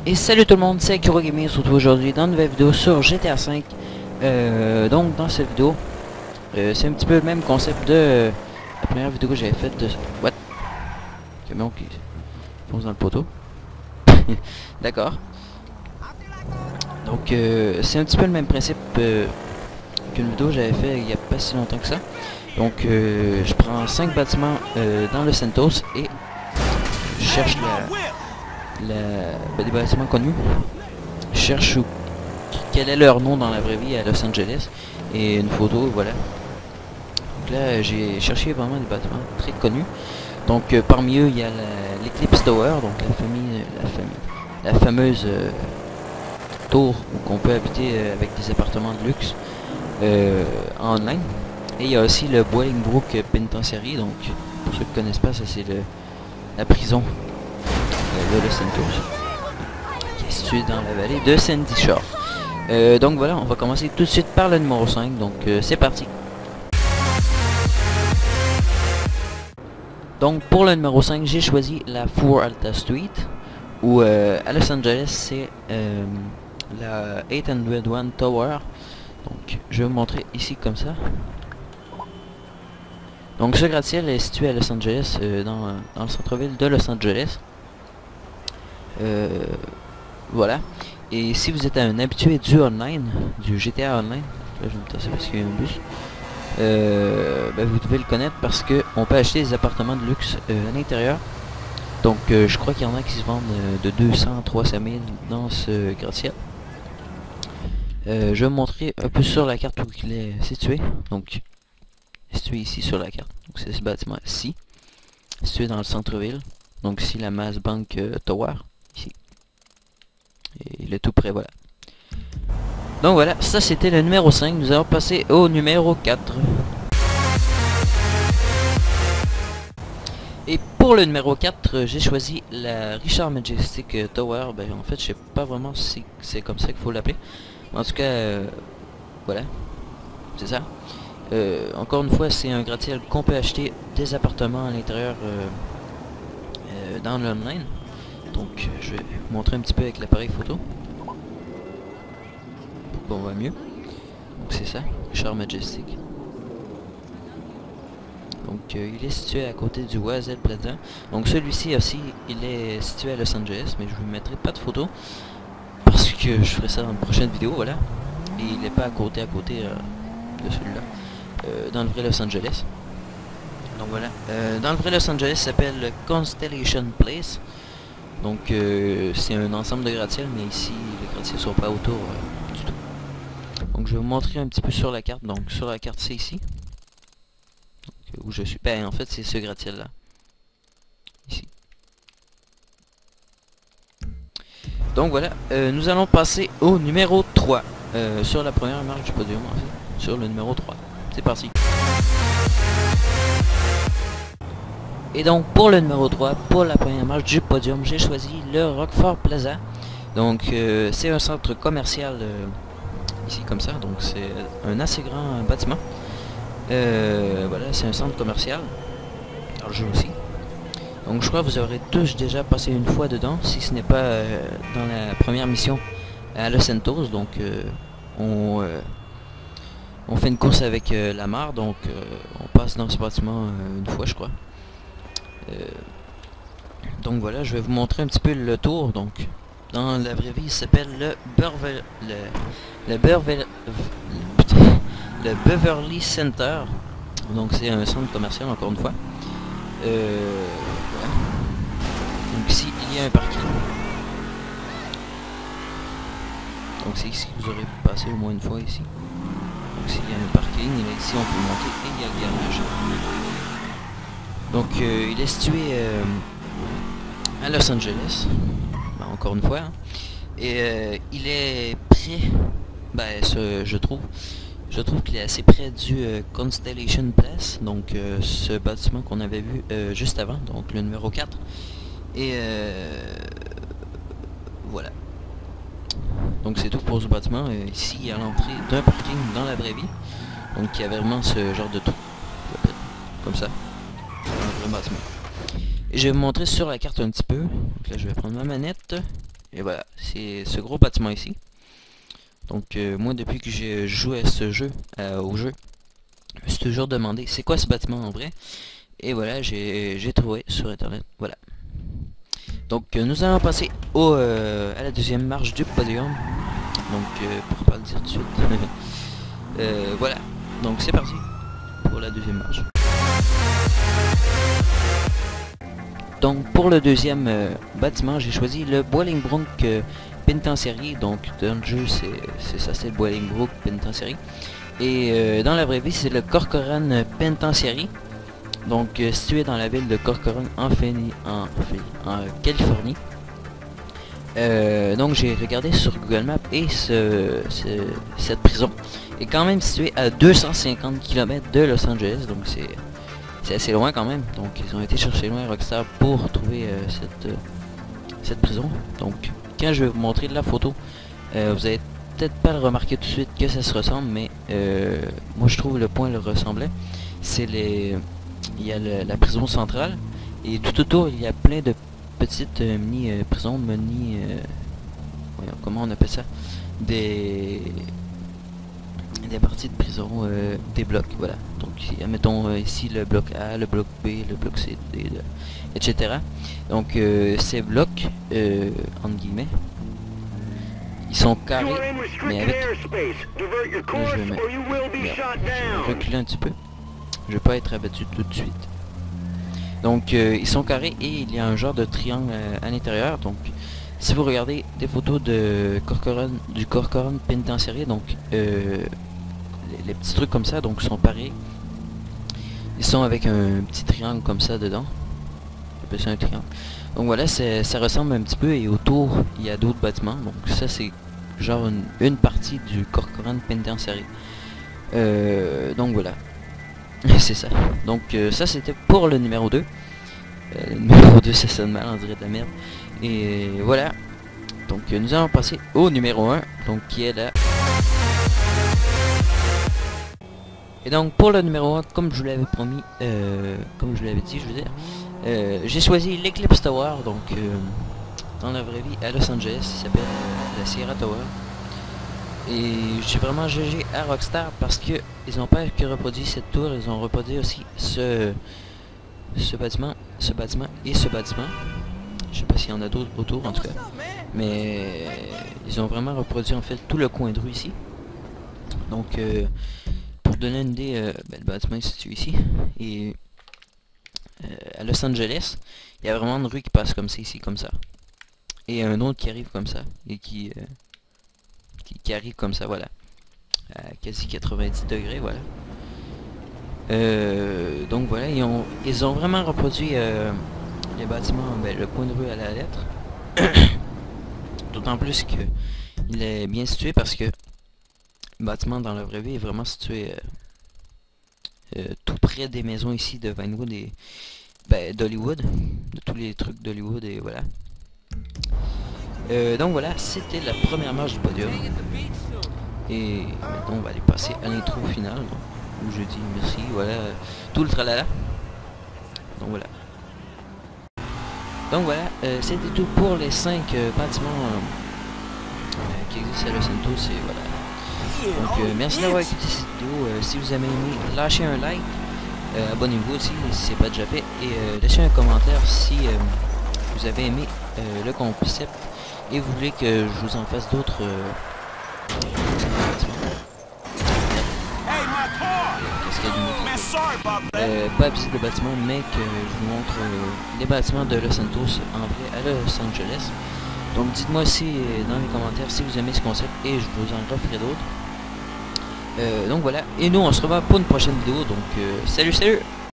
Et salut tout le monde, c'est Akuro Gaming, on se retrouve aujourd'hui dans une nouvelle vidéo sur GTA V. Donc dans cette vidéo, c'est un petit peu le même concept de la première vidéo que j'avais faite de... What? Camion qui fonce dans le poteau. D'accord. Donc c'est un petit peu le même principe qu'une vidéo que j'avais fait il n'y a pas si longtemps que ça. Donc je prends 5 bâtiments dans le Santos et je cherche des bâtiments connus. Je cherche quel est leur nom dans la vraie vie à Los Angeles et une photo, voilà. Donc là j'ai cherché vraiment des bâtiments très connus. Donc parmi eux il y a l'Eclipse Tower, donc la fameuse tour où on peut habiter avec des appartements de luxe en online. Et il y a aussi le Bolingbrook Penitentiary, donc pour ceux qui ne connaissent pas, ça c'est la prison de Los Santos, qui est située dans la vallée de Sandy Shore. Donc voilà, on va commencer tout de suite par le numéro 5, donc c'est parti. Donc pour le numéro 5, j'ai choisi la 4 Alta Street, où à Los Angeles c'est la 801 Tower. Donc je vais vous montrer ici comme ça. Donc ce gratte-ciel est situé à Los Angeles, dans le centre-ville de Los Angeles. Voilà. Et si vous êtes un habitué du online, du GTA Online, là je vais me tasser parce qu'il y a un bus, vous devez le connaître parce que on peut acheter des appartements de luxe à l'intérieur. Donc je crois qu'il y en a qui se vendent de 200 à 300 000 dans ce gratte-ciel. Je vais vous montrer un peu sur la carte où il est situé. Donc situé ici sur la carte, donc c'est ce bâtiment ici, situé dans le centre-ville, donc ici la Mass Bank Tower, ici, et il est tout près, voilà. Donc voilà, ça c'était le numéro 5, nous allons passer au numéro 4. Et pour le numéro 4, j'ai choisi la Richard Majestic Tower. En fait je sais pas vraiment si c'est comme ça qu'il faut l'appeler, en tout cas voilà, c'est ça. Encore une fois, c'est un gratte-ciel qu'on peut acheter des appartements à l'intérieur dans l'online. Donc je vais vous montrer un petit peu avec l'appareil photo pour qu'on voit mieux. Donc c'est ça, Richard Majestic. Donc il est situé à côté du Wazell Plaza. Donc celui-ci aussi, il est situé à Los Angeles, mais je ne vous mettrai pas de photo parce que je ferai ça dans une prochaine vidéo, voilà. Et il n'est pas à côté de celui-là. Dans le vrai Los Angeles. Donc voilà. Dans le vrai Los Angeles, ça s'appelle Constellation Place. Donc c'est un ensemble de gratte-ciel, mais ici les gratte-ciels sont pas autour du tout. Donc je vais vous montrer un petit peu sur la carte. Donc sur la carte c'est ici. Donc, où je suis. En fait c'est ce gratte-ciel là. Ici. Donc voilà. Nous allons passer au numéro 3. Sur la première marche du podium en fait. Sur le numéro 3. C'est parti. Et donc pour le numéro 3, pour la première marche du podium, j'ai choisi le Rockford Plaza. Donc c'est un centre commercial ici comme ça, donc c'est un assez grand bâtiment. Voilà, c'est un centre commercial. Alors je aussi. Donc je crois que vous aurez tous déjà passé une fois dedans, si ce n'est pas dans la première mission à Los Santos. Donc on fait une course avec Lamar, donc on passe dans ce bâtiment une fois je crois. Donc voilà, je vais vous montrer un petit peu le tour. Donc dans la vraie vie il s'appelle le Beverly Center. Donc c'est un centre commercial encore une fois. Voilà. Donc ici il y a un parking. Donc c'est ici que vous aurez passé au moins une fois ici. Donc s'il y a un parking, et là, ici on peut monter et il y a le garage. Donc il est situé à Los Angeles, encore une fois, hein. Et il est près, je trouve qu'il est assez près du Constellation Place, donc ce bâtiment qu'on avait vu juste avant, donc le numéro 4. Et voilà. Donc c'est tout pour ce bâtiment. Ici il y a l'entrée d'un parking dans la vraie vie. Donc il y a vraiment ce genre de trou. Comme ça. Un vrai bâtiment. Et je vais vous montrer sur la carte un petit peu. Donc là je vais prendre ma manette. Et voilà, c'est ce gros bâtiment ici. Donc moi depuis que j'ai joué à ce jeu, au jeu, je me suis toujours demandé c'est quoi ce bâtiment en vrai. Et voilà, j'ai trouvé sur internet. Voilà. Donc nous allons passer à la deuxième marche du podium. Donc pour pas le dire tout de suite. Voilà. Donc c'est parti pour la deuxième marche. Donc pour le deuxième bâtiment, j'ai choisi le Bolingbrook Penitentiary. Donc dans le jeu c'est ça, c'est le Bolingbrook Penitentiary. Et dans la vraie vie c'est le Corcoran Penitentiary. Donc situé dans la ville de Corcoran en Californie. Donc j'ai regardé sur Google Maps et cette prison est quand même située à 250 km de Los Angeles. Donc c'est assez loin quand même. Donc ils ont été chercher loin Rockstar pour trouver cette prison. Donc quand je vais vous montrer la photo, vous allez peut-être pas le remarquer tout de suite que ça se ressemble, mais moi je trouve le point le ressemblait. Il y a la prison centrale et tout autour il y a plein de petites mini prisons, comment on appelle ça, des parties de prison, des blocs, voilà. Donc mettons ici le bloc A, le bloc B, le bloc C, D, etc. Donc ces blocs, entre guillemets, ils sont carrés, mais avec... Je vais reculer un petit peu. Je vais pas être abattu tout de suite. Donc ils sont carrés et il y a un genre de triangle à l'intérieur. Donc si vous regardez des photos de du Corcoran Penitentiary, donc les petits trucs comme ça donc sont pareils. Ils sont avec un petit triangle comme ça dedans. J'appelle ça un triangle. Donc voilà, ça ressemble un petit peu et autour il y a d'autres bâtiments. Donc ça c'est genre une partie du Corcoran Penitentiary. Donc voilà. C'est ça. Donc ça c'était pour le numéro 2. Le numéro 2 ça sonne mal, on dirait de la merde. Et voilà. Donc nous allons passer au numéro 1. Donc qui est là. Et donc pour le numéro 1, comme je vous l'avais promis, comme je vous l'avais dit, je veux dire, j'ai choisi l'Eclipse Tower. Donc dans la vraie vie à Los Angeles, il s'appelle la Sierra Tower. Et j'ai vraiment GG à Rockstar parce que ils n'ont pas que reproduit cette tour, ils ont reproduit aussi ce bâtiment et ce bâtiment. Je sais pas s'il y en a d'autres autour en tout cas. Mais ils ont vraiment reproduit en fait tout le coin de rue ici. Donc pour donner une idée, le bâtiment est situé ici. Et à Los Angeles, il y a vraiment une rue qui passe comme ça ici, comme ça. Et un autre qui arrive comme ça. Et qui arrive comme ça, voilà, à quasi 90 degrés, voilà. Donc voilà, ils ont vraiment reproduit les bâtiments, le coin de rue à la lettre. D'autant plus que il est bien situé parce que le bâtiment dans la vraie vie est vraiment situé tout près des maisons ici de Vinewood et d'Hollywood, de tous les trucs d'Hollywood et voilà. Donc voilà, c'était la première marche du podium. Et maintenant on va aller passer à l'intro finale, où je dis merci, voilà, tout le tralala. Donc voilà. Donc voilà, c'était tout pour les 5 bâtiments qui existent à Los Santos et voilà. Donc merci d'avoir écouté cette vidéo. Si vous avez aimé, lâchez un like, abonnez-vous aussi si c'est pas déjà fait et laissez un commentaire si vous avez aimé le concept et vous voulez que je vous en fasse d'autres pas visite de bâtiment, mais que je vous montre les bâtiments de Los Santos en vrai à Los Angeles. Donc dites-moi aussi dans les commentaires si vous aimez ce concept et je vous en referai d'autres. Donc voilà, et nous on se revoit pour une prochaine vidéo, donc salut.